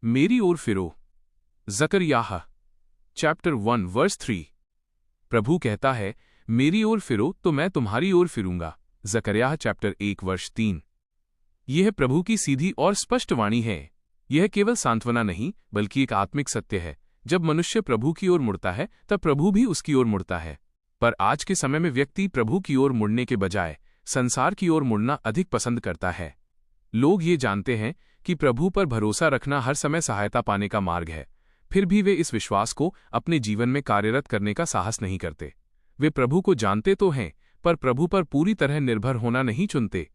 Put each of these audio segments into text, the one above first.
मेरी ओर फिरो। जकरयाह chapter 1 verse 3। प्रभु कहता है, मेरी ओर फिरो तो मैं तुम्हारी ओर फिरूंगा। जकरयाह चैप्टर 1 वर्स 3। यह प्रभु की सीधी और स्पष्ट वाणी है। यह केवल सांत्वना नहीं बल्कि एक आत्मिक सत्य है। जब मनुष्य प्रभु की ओर मुड़ता है तब प्रभु भी उसकी ओर मुड़ता है। पर आज के समय में व्यक्ति प्रभु की ओर मुड़ने के बजाय संसार की ओर मुड़ना अधिक पसंद करता है। लोग ये जानते हैं कि प्रभु पर भरोसा रखना हर समय सहायता पाने का मार्ग है, फिर भी वे इस विश्वास को अपने जीवन में कार्यरत करने का साहस नहीं करते। वे प्रभु को जानते तो हैं, पर प्रभु पर पूरी तरह निर्भर होना नहीं चुनते।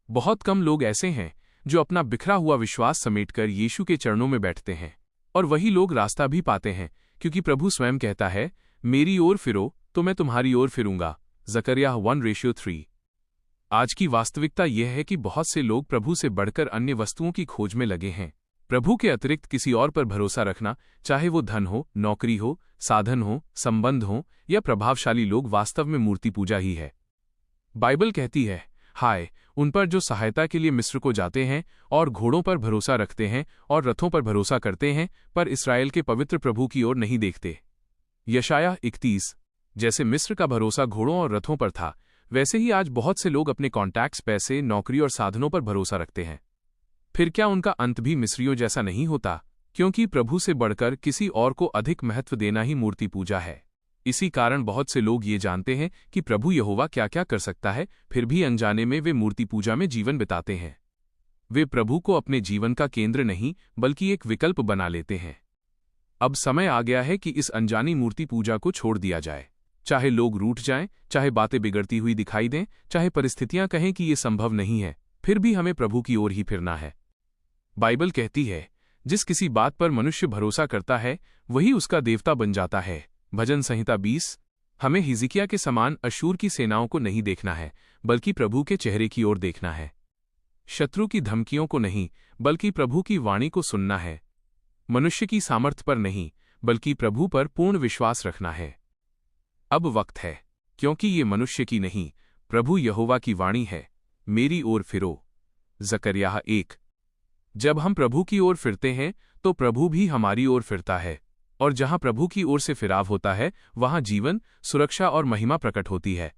बहुत कम लोग ऐसे हैं जो अपना बिखरा हुआ विश्वास समेटकर यीशु के चरणों में बैठते हैं, और वही लोग रास्ता भी पाते हैं, क्योंकि प्रभु स्वयं कहता है, मेरी ओर फिरो तो मैं तुम्हारी ओर फिरूंगा। जकरयाह 1:3। आज की वास्तविकता यह है कि बहुत से लोग प्रभु से बढ़कर अन्य वस्तुओं की खोज में लगे हैं। प्रभु के अतिरिक्त किसी और पर भरोसा रखना, चाहे वो धन हो, नौकरी हो, साधन हो, संबंध हो या प्रभावशाली लोग, वास्तव में मूर्ति पूजा ही है। बाइबल कहती है, हाय उन पर जो सहायता के लिए मिस्र को जाते हैं और घोड़ों पर भरोसा रखते हैं और रथों पर भरोसा करते हैं, पर इस्राएल के पवित्र प्रभु की ओर नहीं देखते। यशायाह 31। जैसे मिस्र का भरोसा घोड़ों और रथों पर था, वैसे ही आज बहुत से लोग अपने कॉन्टैक्ट्स, पैसे, नौकरी और साधनों पर भरोसा रखते हैं। फिर क्या उनका अंत भी मिस्रियों जैसा नहीं होता? क्योंकि प्रभु से बढ़कर किसी और को अधिक महत्व देना ही मूर्ति पूजा है। इसी कारण बहुत से लोग ये जानते हैं कि प्रभु यहोवा क्या क्या कर सकता है, फिर भी अनजाने में वे मूर्ति पूजा में जीवन बिताते हैं। वे प्रभु को अपने जीवन का केंद्र नहीं बल्कि एक विकल्प बना लेते हैं। अब समय आ गया है कि इस अनजानी मूर्ति पूजा को छोड़ दिया जाए। चाहे लोग रूठ जाएं, चाहे बातें बिगड़ती हुई दिखाई दें, चाहे परिस्थितियां कहें कि ये संभव नहीं है, फिर भी हमें प्रभु की ओर ही फिरना है। बाइबल कहती है, जिस किसी बात पर मनुष्य भरोसा करता है वही उसका देवता बन जाता है। भजन संहिता 20। हमें हिजकिय्याह के समान अशूर की सेनाओं को नहीं देखना है, बल्कि प्रभु के चेहरे की ओर देखना है। शत्रु की धमकियों को नहीं बल्कि प्रभु की वाणी को सुनना है। मनुष्य की सामर्थ्य पर नहीं बल्कि प्रभु पर पूर्ण विश्वास रखना है। अब वक्त है, क्योंकि ये मनुष्य की नहीं प्रभु यहोवा की वाणी है, मेरी ओर फिरो। जकरयाह 1। जब हम प्रभु की ओर फिरते हैं तो प्रभु भी हमारी ओर फिरता है, और जहां प्रभु की ओर से फिराव होता है वहां जीवन, सुरक्षा और महिमा प्रकट होती है।